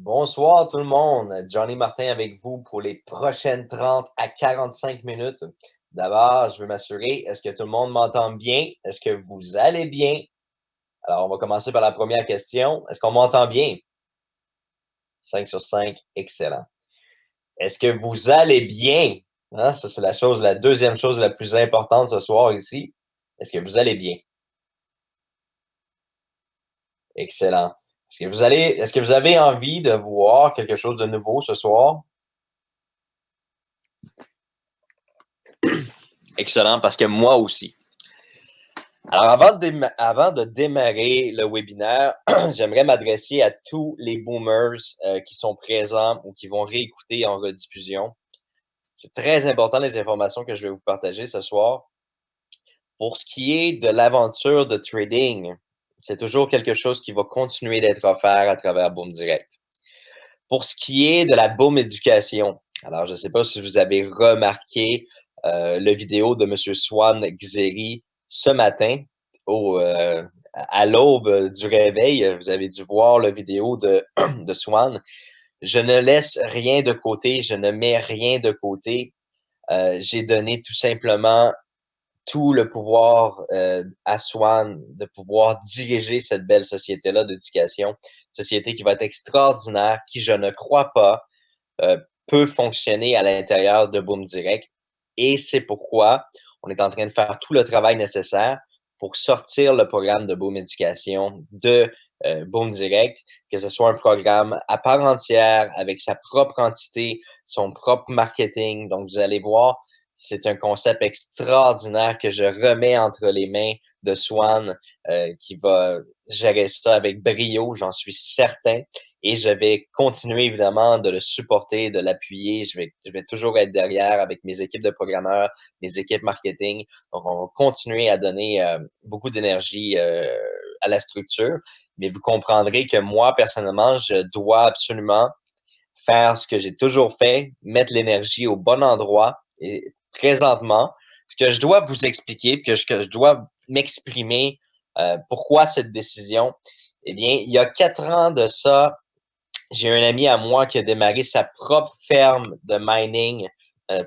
Bonsoir tout le monde, Johnny Martin avec vous pour les prochaines 30 à 45 minutes. D'abord, je veux m'assurer, est-ce que tout le monde m'entend bien? Est-ce que vous allez bien? Alors, on va commencer par la première question. Est-ce qu'on m'entend bien? 5 sur 5, excellent. Est-ce que vous allez bien? Hein, ça, c'est la deuxième chose la plus importante ce soir ici. Est-ce que vous allez bien? Excellent. Est-ce que vous avez envie de voir quelque chose de nouveau ce soir? Excellent, parce que moi aussi. Alors, avant de démarrer le webinaire, j'aimerais m'adresser à tous les boomers qui sont présents ou qui vont réécouter en rediffusion. C'est très important les informations que je vais vous partager ce soir. Pour ce qui est de l'aventure de trading, c'est toujours quelque chose qui va continuer d'être offert à travers Boom Direct. Pour ce qui est de la Boom Éducation, alors je ne sais pas si vous avez remarqué le vidéo de M. Swan Xeri ce matin, à l'aube du réveil, vous avez dû voir la vidéo de Swan. Je ne laisse rien de côté, je ne mets rien de côté. J'ai donné tout simplement tout le pouvoir à Swan de pouvoir diriger cette belle société-là d'éducation, société qui va être extraordinaire, qui, je ne crois pas, peut fonctionner à l'intérieur de Boom Direct. Et c'est pourquoi on est en train de faire tout le travail nécessaire pour sortir le programme de Boom Éducation de Boom Direct, que ce soit un programme à part entière, avec sa propre entité, son propre marketing. Donc, vous allez voir, c'est un concept extraordinaire que je remets entre les mains de Swan, qui va gérer ça avec brio, j'en suis certain. Et je vais continuer évidemment de le supporter, de l'appuyer. Je vais toujours être derrière avec mes équipes de programmeurs, mes équipes marketing. Donc, on va continuer à donner beaucoup d'énergie à la structure. Mais vous comprendrez que moi, personnellement, je dois absolument faire ce que j'ai toujours fait, mettre l'énergie au bon endroit. Et présentement, ce que je dois vous expliquer, que je dois m'exprimer, pourquoi cette décision, eh bien, il y a 4 ans de ça, j'ai un ami à moi qui a démarré sa propre ferme de mining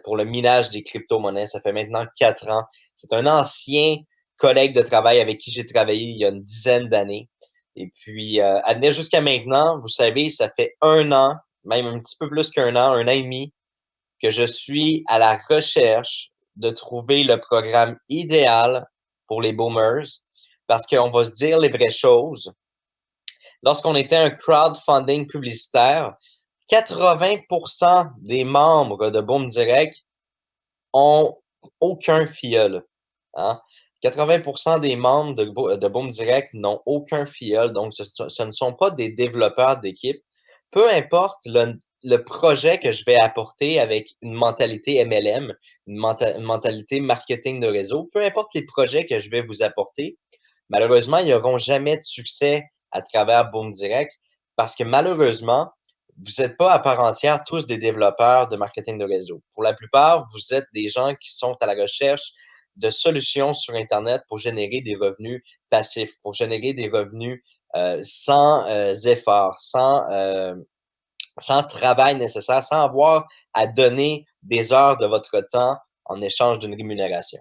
pour le minage des crypto-monnaies. Ça fait maintenant 4 ans. C'est un ancien collègue de travail avec qui j'ai travaillé il y a une dizaine d'années. Et puis, à venir jusqu'à maintenant, vous savez, ça fait 1 an, même un petit peu plus un an et demi, que je suis à la recherche de trouver le programme idéal pour les boomers, parce qu'on va se dire les vraies choses. Lorsqu'on était un crowdfunding publicitaire, 80% des membres de Boom Direct ont aucun filleul. Hein? 80% des membres de Boom Direct n'ont aucun filleul, donc ce ne sont pas des développeurs d'équipe. Peu importe le projet que je vais apporter avec une mentalité MLM, une mentalité marketing de réseau, peu importe les projets que je vais vous apporter, malheureusement, ils n'auront jamais de succès à travers Boom Direct parce que malheureusement, vous n'êtes pas à part entière tous des développeurs de marketing de réseau. Pour la plupart, vous êtes des gens qui sont à la recherche de solutions sur Internet pour générer des revenus passifs, pour générer des revenus sans effort, sans travail nécessaire, sans avoir à donner des heures de votre temps en échange d'une rémunération.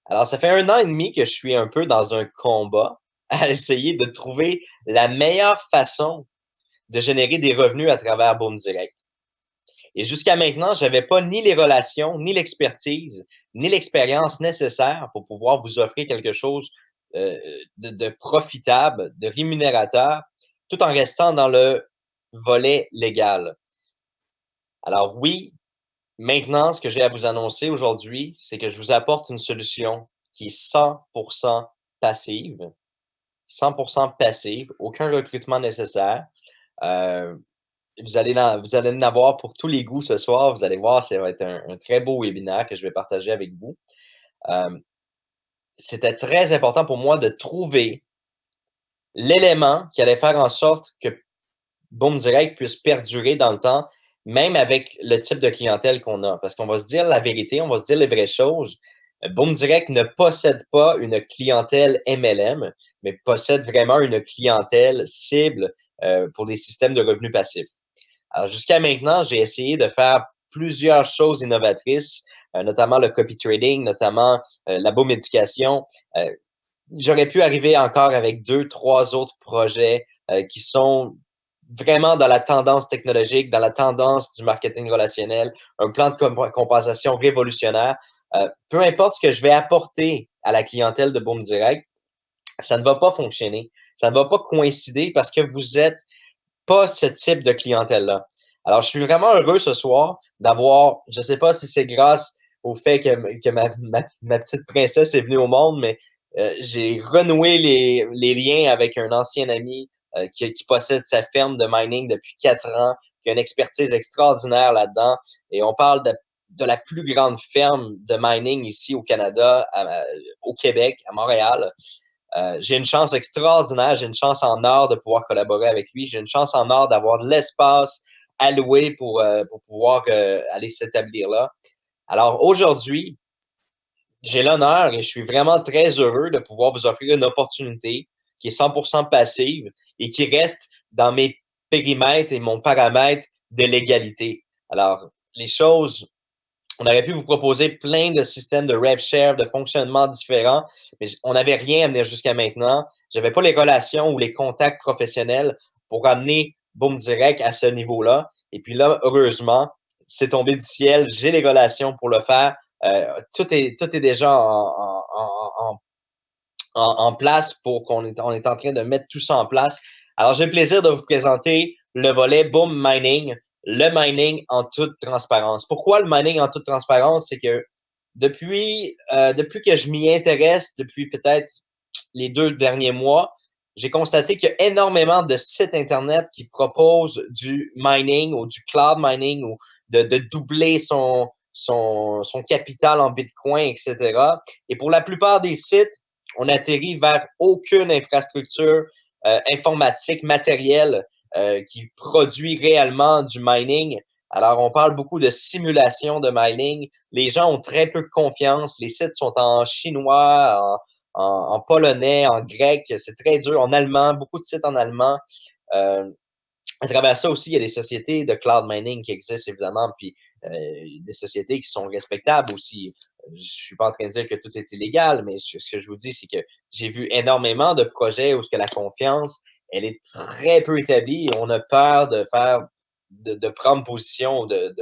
Alors, ça fait 1 an et demi que je suis un peu dans un combat à essayer de trouver la meilleure façon de générer des revenus à travers Boom Direct. Et jusqu'à maintenant, je n'avais pas ni les relations, ni l'expertise, ni l'expérience nécessaire pour pouvoir vous offrir quelque chose de profitable, de rémunérateur, tout en restant dans le volet légal. Alors oui, maintenant, ce que j'ai à vous annoncer aujourd'hui, c'est que je vous apporte une solution qui est 100% passive, 100% passive, aucun recrutement nécessaire. Euh, vous allez en avoir pour tous les goûts ce soir. Vous allez voir, ça va être un très beau webinaire que je vais partager avec vous. C'était très important pour moi de trouver l'élément qui allait faire en sorte que Boom Direct puisse perdurer dans le temps, même avec le type de clientèle qu'on a. Parce qu'on va se dire la vérité, on va se dire les vraies choses. Boom Direct ne possède pas une clientèle MLM, mais possède vraiment une clientèle cible pour des systèmes de revenus passifs. Alors, jusqu'à maintenant, j'ai essayé de faire plusieurs choses innovatrices, notamment le copy trading, notamment la boom éducation. J'aurais pu arriver encore avec 2, 3 autres projets qui sont vraiment dans la tendance technologique, dans la tendance du marketing relationnel, un plan de compensation révolutionnaire. Peu importe ce que je vais apporter à la clientèle de Boom Direct, ça ne va pas fonctionner. Ça ne va pas coïncider parce que vous êtes pas ce type de clientèle-là. Alors, je suis vraiment heureux ce soir d'avoir, je ne sais pas si c'est grâce au fait que ma petite princesse est venue au monde, mais j'ai renoué les liens avec un ancien ami qui possède sa ferme de mining depuis 4 ans, qui a une expertise extraordinaire là-dedans. Et on parle de la plus grande ferme de mining ici au Canada, au Québec, à Montréal. J'ai une chance extraordinaire, j'ai une chance en or de pouvoir collaborer avec lui, j'ai une chance en or d'avoir de l'espace alloué pour pouvoir aller s'établir là. Alors aujourd'hui, j'ai l'honneur et je suis vraiment très heureux de pouvoir vous offrir une opportunité qui est 100% passive et qui reste dans mes périmètres et mon paramètre de légalité. Alors, les choses, on aurait pu vous proposer plein de systèmes de rev share, de fonctionnements différents, mais on n'avait rien à venir jusqu'à maintenant. J'avais pas les relations ou les contacts professionnels pour amener Boom Direct à ce niveau-là. Et puis là, heureusement, c'est tombé du ciel. J'ai les relations pour le faire. Tout est déjà en place pour on est en train de mettre tout ça en place. Alors, j'ai le plaisir de vous présenter le volet Boom Mining, le mining en toute transparence. Pourquoi le mining en toute transparence? C'est que depuis que je m'y intéresse, depuis peut-être les 2 derniers mois, j'ai constaté qu'il y a énormément de sites Internet qui proposent du mining ou du cloud mining ou de doubler son capital en Bitcoin, etc. Et pour la plupart des sites, on atterrit vers aucune infrastructure informatique matérielle qui produit réellement du mining. Alors, on parle beaucoup de simulation de mining. Les gens ont très peu de confiance. Les sites sont en chinois, en polonais, en grec. C'est très dur. En allemand, beaucoup de sites en allemand. À travers ça aussi, il y a des sociétés de cloud mining qui existent, évidemment, puis des sociétés qui sont respectables aussi. Je suis pas en train de dire que tout est illégal, mais ce que je vous dis, c'est que j'ai vu énormément de projets où ce que la confiance, elle est très peu établie et on a peur de prendre position, de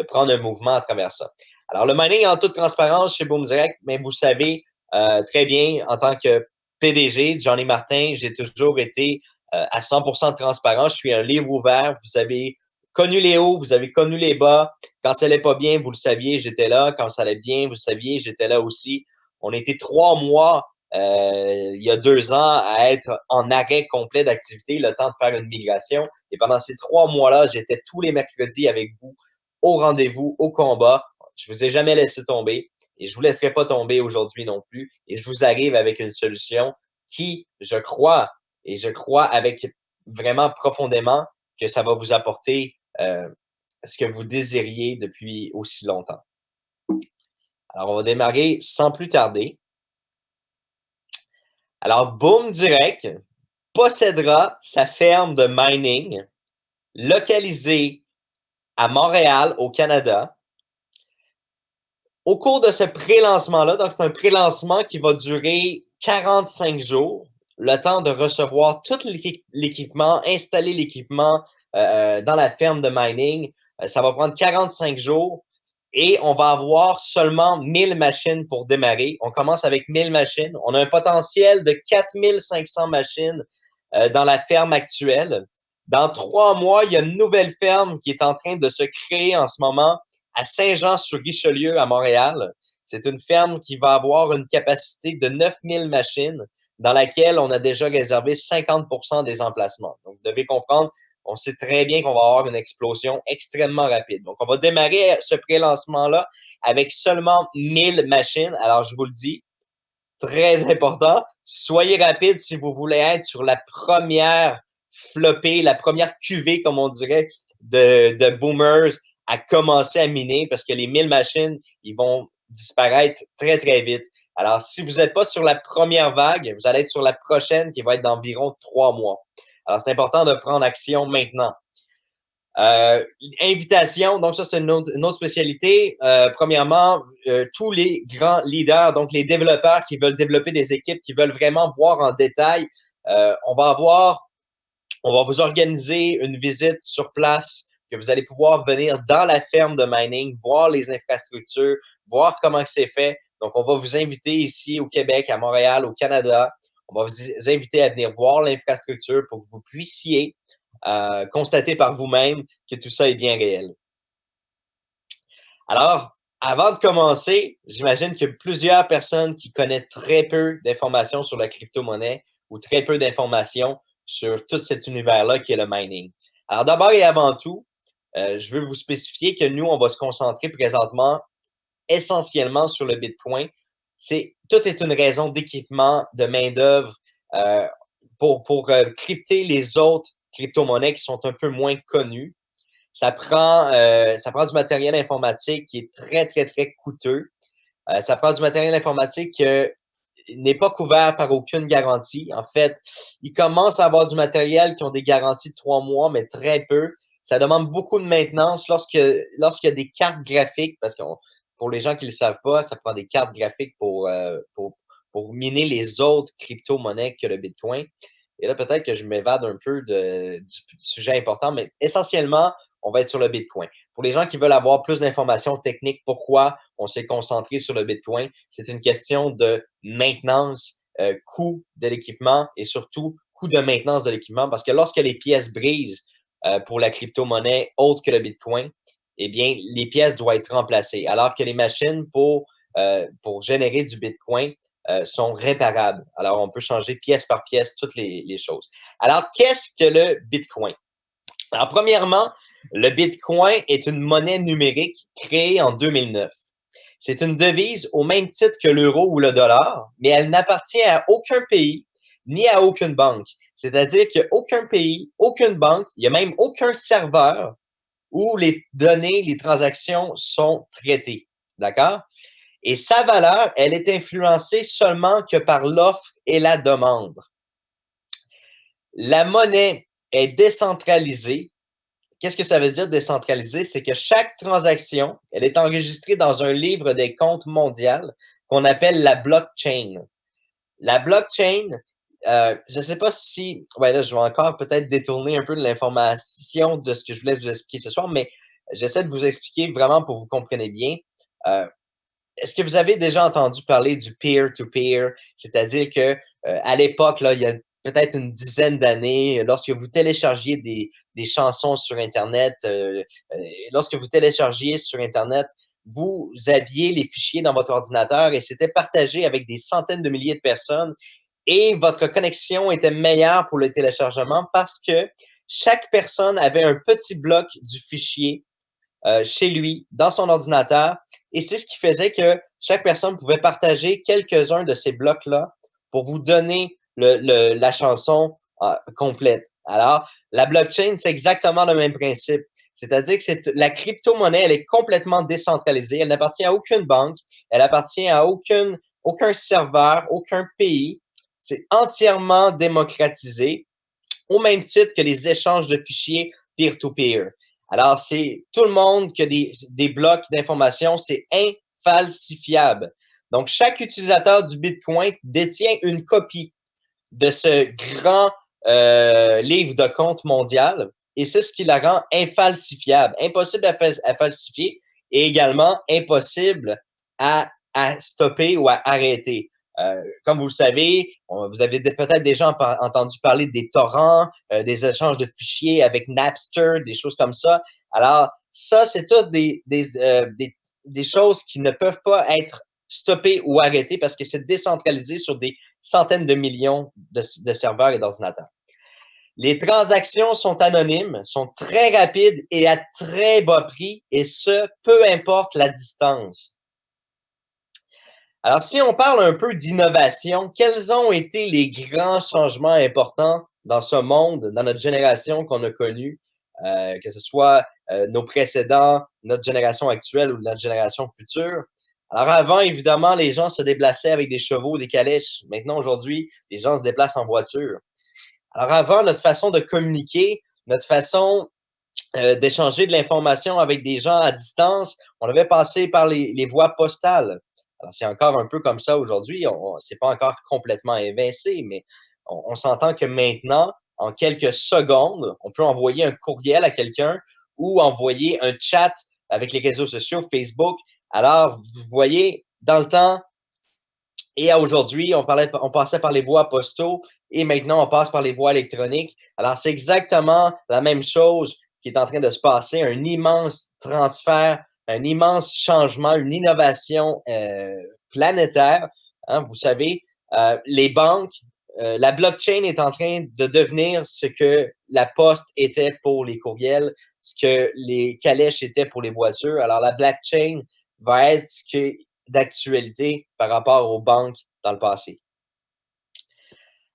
prendre un mouvement à travers ça. Alors, le mining en toute transparence chez Boom Direct, mais vous savez très bien, en tant que PDG, Johnny Martin, j'ai toujours été à 100% transparent. Je suis un livre ouvert. Vous avez connu les hauts, vous avez connu les bas. Quand ça allait pas bien, vous le saviez, j'étais là. Quand ça allait bien, vous le saviez, j'étais là aussi. On était 3 mois, il y a 2 ans, à être en arrêt complet d'activité, le temps de faire une migration. Et pendant ces 3 mois-là, j'étais tous les mercredis avec vous, au rendez-vous, au combat. Je vous ai jamais laissé tomber et je vous laisserai pas tomber aujourd'hui non plus. Et je vous arrive avec une solution qui, je crois avec vraiment profondément que ça va vous apporter ce que vous désiriez depuis aussi longtemps. Alors, on va démarrer sans plus tarder. Alors, Boom Direct possédera sa ferme de mining localisée à Montréal, au Canada. Au cours de ce pré-lancement-là, donc c'est un pré-lancement qui va durer 45 jours, le temps de recevoir tout l'équipement, installer l'équipement dans la ferme de mining. Ça va prendre 45 jours et on va avoir seulement 1000 machines pour démarrer. On commence avec 1000 machines. On a un potentiel de 4500 machines dans la ferme actuelle. Dans 3 mois, il y a une nouvelle ferme qui est en train de se créer en ce moment à Saint-Jean-sur-Richelieu, à Montréal. C'est une ferme qui va avoir une capacité de 9000 machines dans laquelle on a déjà réservé 50% des emplacements. Donc, vous devez comprendre, on sait très bien qu'on va avoir une explosion extrêmement rapide. Donc, on va démarrer ce pré-lancement-là avec seulement 1000 machines. Alors, je vous le dis, très important, soyez rapide si vous voulez être sur la première flopée, la première cuvée, comme on dirait, de boomers à commencer à miner parce que les 1000 machines, ils vont disparaître très, très vite. Alors, si vous n'êtes pas sur la première vague, vous allez être sur la prochaine qui va être d'environ 3 mois. Alors, c'est important de prendre action maintenant. Invitation, donc ça, c'est une autre spécialité. Premièrement, tous les grands leaders, donc les développeurs qui veulent développer des équipes, qui veulent vraiment voir en détail, on va vous organiser une visite sur place, que vous allez pouvoir venir dans la ferme de mining, voir les infrastructures, voir comment c'est fait. Donc, on va vous inviter ici au Québec, à Montréal, au Canada. On va vous inviter à venir voir l'infrastructure pour que vous puissiez constater par vous-même que tout ça est bien réel. Alors, avant de commencer, j'imagine qu'il y a plusieurs personnes qui connaissent très peu d'informations sur la crypto-monnaie ou très peu d'informations sur tout cet univers-là qui est le mining. Alors, d'abord et avant tout, je veux vous spécifier que nous, on va se concentrer présentement essentiellement sur le Bitcoin. Tout est une raison d'équipement, de main-d'œuvre pour crypter les autres crypto-monnaies qui sont un peu moins connues. Ça prend du matériel informatique qui est très, très, très coûteux. Ça prend du matériel informatique qui n'est pas couvert par aucune garantie. En fait, ils commencent à avoir du matériel qui ont des garanties de 3 mois, mais très peu. Ça demande beaucoup de maintenance lorsqu'il y a des cartes graphiques, parce que pour les gens qui ne le savent pas, ça prend des cartes graphiques pour miner les autres crypto-monnaies que le Bitcoin. Et là, peut-être que je m'évade un peu du sujet important, mais essentiellement, on va être sur le Bitcoin. Pour les gens qui veulent avoir plus d'informations techniques, pourquoi on s'est concentré sur le Bitcoin, c'est une question de maintenance, coût de l'équipement et surtout coût de maintenance de l'équipement, parce que lorsque les pièces brisent pour la crypto-monnaie autre que le Bitcoin, eh bien, les pièces doivent être remplacées, alors que les machines pour générer du Bitcoin sont réparables. Alors, on peut changer pièce par pièce toutes les choses. Alors, qu'est-ce que le Bitcoin? Alors, premièrement, le Bitcoin est une monnaie numérique créée en 2009. C'est une devise au même titre que l'euro ou le dollar, mais elle n'appartient à aucun pays ni à aucune banque. C'est-à-dire qu'il n'y a aucun pays, aucune banque, il n'y a même aucun serveur où les données, les transactions sont traitées. D'accord? Et sa valeur, elle est influencée seulement que par l'offre et la demande. La monnaie est décentralisée. Qu'est-ce que ça veut dire décentralisé? C'est que chaque transaction, elle est enregistrée dans un livre des comptes mondial qu'on appelle la blockchain. La blockchain, je ne sais pas si, ouais, là, je vais encore peut-être détourner un peu de l'information de ce que je voulais vous expliquer ce soir, mais j'essaie de vous expliquer vraiment pour que vous compreniez bien. Est-ce que vous avez déjà entendu parler du peer-to-peer? C'est-à-dire que à l'époque, là, il y a peut-être une dizaine d'années, lorsque vous téléchargiez des chansons sur Internet, lorsque vous téléchargiez sur Internet, vous aviez les fichiers dans votre ordinateur et c'était partagé avec des centaines de milliers de personnes et votre connexion était meilleure pour le téléchargement parce que chaque personne avait un petit bloc du fichier chez lui, dans son ordinateur. Et c'est ce qui faisait que chaque personne pouvait partager quelques-uns de ces blocs-là pour vous donner la chanson complète. Alors, la blockchain, c'est exactement le même principe. C'est-à-dire que la crypto-monnaie, elle est complètement décentralisée. Elle n'appartient à aucune banque. Elle appartient à aucun serveur, aucun pays. C'est entièrement démocratisé, au même titre que les échanges de fichiers peer-to-peer. Alors, c'est tout le monde qui a des blocs d'informations, c'est infalsifiable. Donc, chaque utilisateur du Bitcoin détient une copie de ce grand livre de compte mondial et c'est ce qui la rend infalsifiable, impossible à falsifier et également impossible à stopper ou à arrêter. Comme vous le savez, vous avez peut-être déjà entendu parler des torrents, des échanges de fichiers avec Napster, des choses comme ça. Alors, ça, c'est toutes des choses qui ne peuvent pas être stoppées ou arrêtées parce que c'est décentralisé sur des centaines de millions de serveurs et d'ordinateurs. Les transactions sont anonymes, sont très rapides et à très bas prix, et ce, peu importe la distance. Alors, si on parle un peu d'innovation, quels ont été les grands changements importants dans ce monde, dans notre génération qu'on a connue, que ce soit nos précédents, notre génération actuelle ou notre génération future? Alors, avant, évidemment, les gens se déplaçaient avec des chevaux, des calèches. Maintenant, aujourd'hui, les gens se déplacent en voiture. Alors avant, notre façon de communiquer, notre façon d'échanger de l'information avec des gens à distance, on devait passer par les voies postales. Alors c'est encore un peu comme ça aujourd'hui, c'est pas encore complètement évincé, mais on s'entend que maintenant, en quelques secondes, on peut envoyer un courriel à quelqu'un ou envoyer un chat avec les réseaux sociaux, Facebook. Alors, vous voyez, dans le temps, et à aujourd'hui, on passait par les voies postaux et maintenant on passe par les voies électroniques. Alors, c'est exactement la même chose qui est en train de se passer, un immense transfert, un immense changement, une innovation planétaire. Hein, vous savez, les banques, la blockchain est en train de devenir ce que la poste était pour les courriels, ce que les calèches étaient pour les voitures. Alors, la blockchain va être ce que d'actualité par rapport aux banques dans le passé.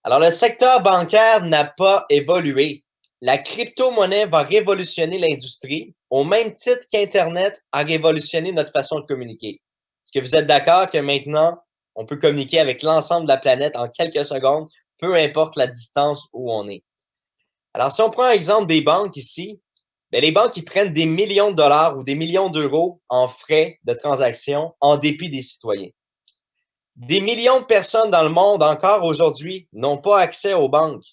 Alors, le secteur bancaire n'a pas évolué. La crypto-monnaie va révolutionner l'industrie au même titre qu'Internet a révolutionné notre façon de communiquer. Est-ce que vous êtes d'accord que maintenant, on peut communiquer avec l'ensemble de la planète en quelques secondes, peu importe la distance où on est? Alors, si on prend l'exemple des banques ici, bien, les banques, ils prennent des millions de dollars ou des millions d'euros en frais de transaction en dépit des citoyens. Des millions de personnes dans le monde, encore aujourd'hui, n'ont pas accès aux banques.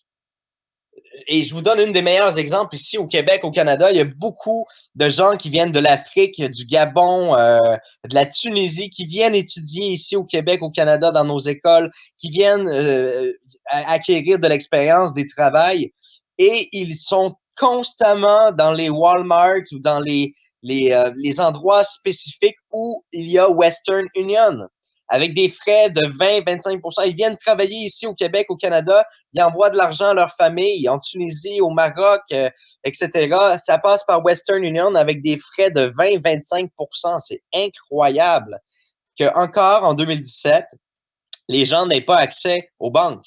Et je vous donne un des meilleurs exemples ici au Québec, au Canada. Il y a beaucoup de gens qui viennent de l'Afrique, du Gabon, de la Tunisie, qui viennent étudier ici au Québec, au Canada, dans nos écoles, qui viennent acquérir de l'expérience, des travails. Et ils sont constamment dans les Walmart ou dans les endroits spécifiques où il y a Western Union, avec des frais de 20-25%. Ils viennent travailler ici au Québec, au Canada, ils envoient de l'argent à leur famille, en Tunisie, au Maroc, etc. Ça passe par Western Union avec des frais de 20-25%. C'est incroyable qu'encore en 2017, les gens n'aient pas accès aux banques.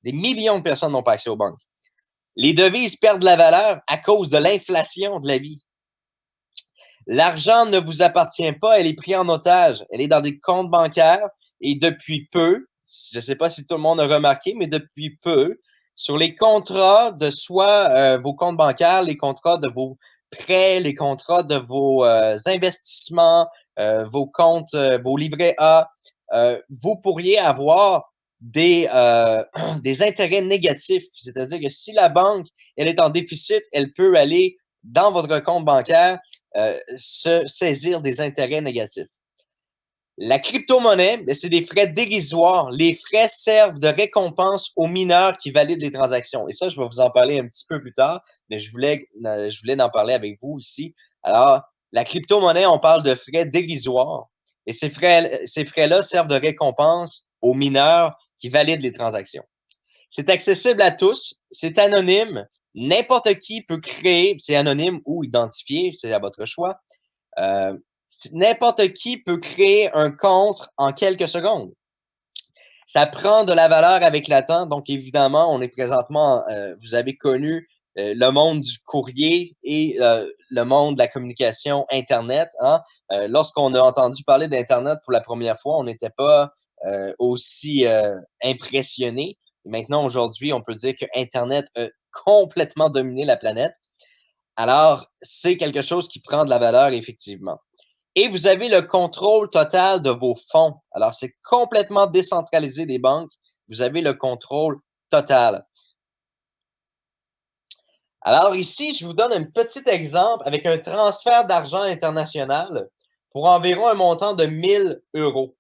Des millions de personnes n'ont pas accès aux banques. Les devises perdent la valeur à cause de l'inflation de la vie. L'argent ne vous appartient pas, elle est prise en otage. Elle est dans des comptes bancaires et depuis peu, je ne sais pas si tout le monde a remarqué, mais depuis peu, sur les contrats de soit vos comptes bancaires, les contrats de vos prêts, les contrats de vos investissements, vos comptes, vos livrets A, vous pourriez avoir des intérêts négatifs. C'est-à-dire que si la banque elle est en déficit, elle peut aller dans votre compte bancaire se saisir des intérêts négatifs. La crypto-monnaie, c'est des frais dérisoires. Les frais servent de récompense aux mineurs qui valident les transactions. Et ça, je vais vous en parler un petit peu plus tard, mais je voulais en parler avec vous ici. Alors, la crypto-monnaie, on parle de frais dérisoires. Et ces frais-là servent de récompense aux mineurs qui valident les transactions. C'est accessible à tous, c'est anonyme, n'importe qui peut créer, c'est anonyme ou identifié, c'est à votre choix. N'importe qui peut créer un compte en quelques secondes. Ça prend de la valeur avec le temps, donc évidemment, on est présentement, vous avez connu le monde du courrier et le monde de la communication Internet. Hein? Lorsqu'on a entendu parler d'Internet pour la première fois, on n'était pas aussi impressionné. Maintenant, aujourd'hui, on peut dire que Internet a complètement dominé la planète. Alors, c'est quelque chose qui prend de la valeur, effectivement. Et vous avez le contrôle total de vos fonds. Alors, c'est complètement décentralisé des banques. Vous avez le contrôle total. Alors ici, je vous donne un petit exemple avec un transfert d'argent international pour environ un montant de 1000 euros.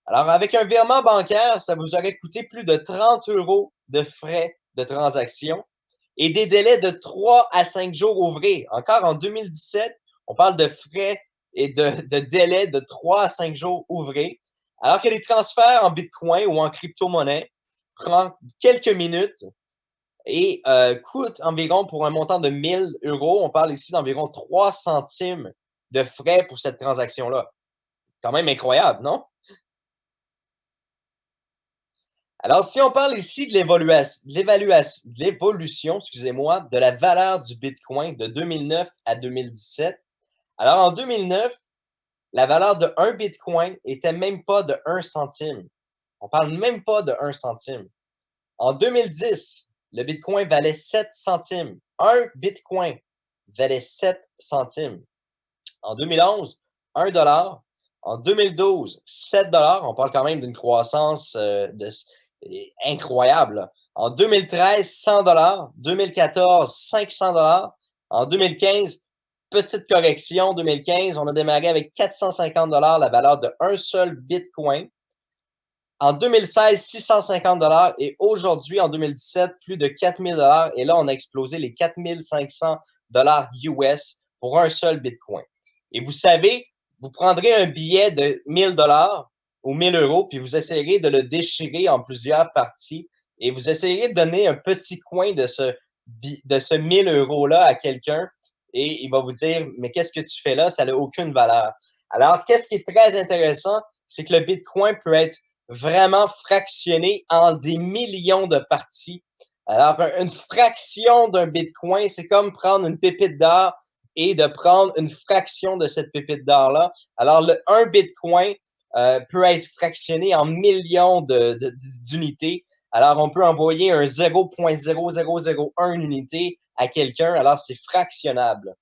Alors, avec un virement bancaire, ça vous aurait coûté plus de 30 euros de frais de transaction et des délais de 3 à 5 jours ouvrés. Encore en 2017, on parle de frais et de délais de 3 à 5 jours ouvrés, alors que les transferts en Bitcoin ou en crypto-monnaie prennent quelques minutes et coûtent environ pour un montant de 1000 euros. On parle ici d'environ 3 centimes de frais pour cette transaction-là. Quand même incroyable, non? Alors, si on parle ici de l'évolution, excusez-moi, de la valeur du Bitcoin de 2009 à 2017. Alors, en 2009, la valeur de 1 Bitcoin était même pas de 1 centime. On parle même pas de 1 centime. En 2010, le Bitcoin valait 7 centimes. Un Bitcoin valait 7 centimes. En 2011, 1 dollar. En 2012, 7 dollars. On parle quand même d'une croissance incroyable. En 2013, 100 dollars. 2014, 500 dollars. En 2015, petite correction, 2015, on a démarré avec 450 dollars la valeur de un seul Bitcoin. En 2016, 650 dollars et aujourd'hui, en 2017, plus de 4000 dollars. Et là, on a explosé les 4500 dollars US pour un seul Bitcoin. Et vous savez, vous prendrez un billet de 1000 dollars ou 1000 euros, puis vous essayerez de le déchirer en plusieurs parties et vous essayerez de donner un petit coin de ce 1000 euros-là à quelqu'un et il va vous dire, mais qu'est-ce que tu fais là? Ça n'a aucune valeur. Alors, qu'est-ce qui est très intéressant, c'est que le Bitcoin peut être vraiment fractionné en des millions de parties. Alors, une fraction d'un Bitcoin, c'est comme prendre une pépite d'or et de prendre une fraction de cette pépite d'or-là. Alors, un Bitcoin peut être fractionné en millions d'unités. Alors, on peut envoyer un 0,0001 unité à quelqu'un. Alors, c'est fractionnable.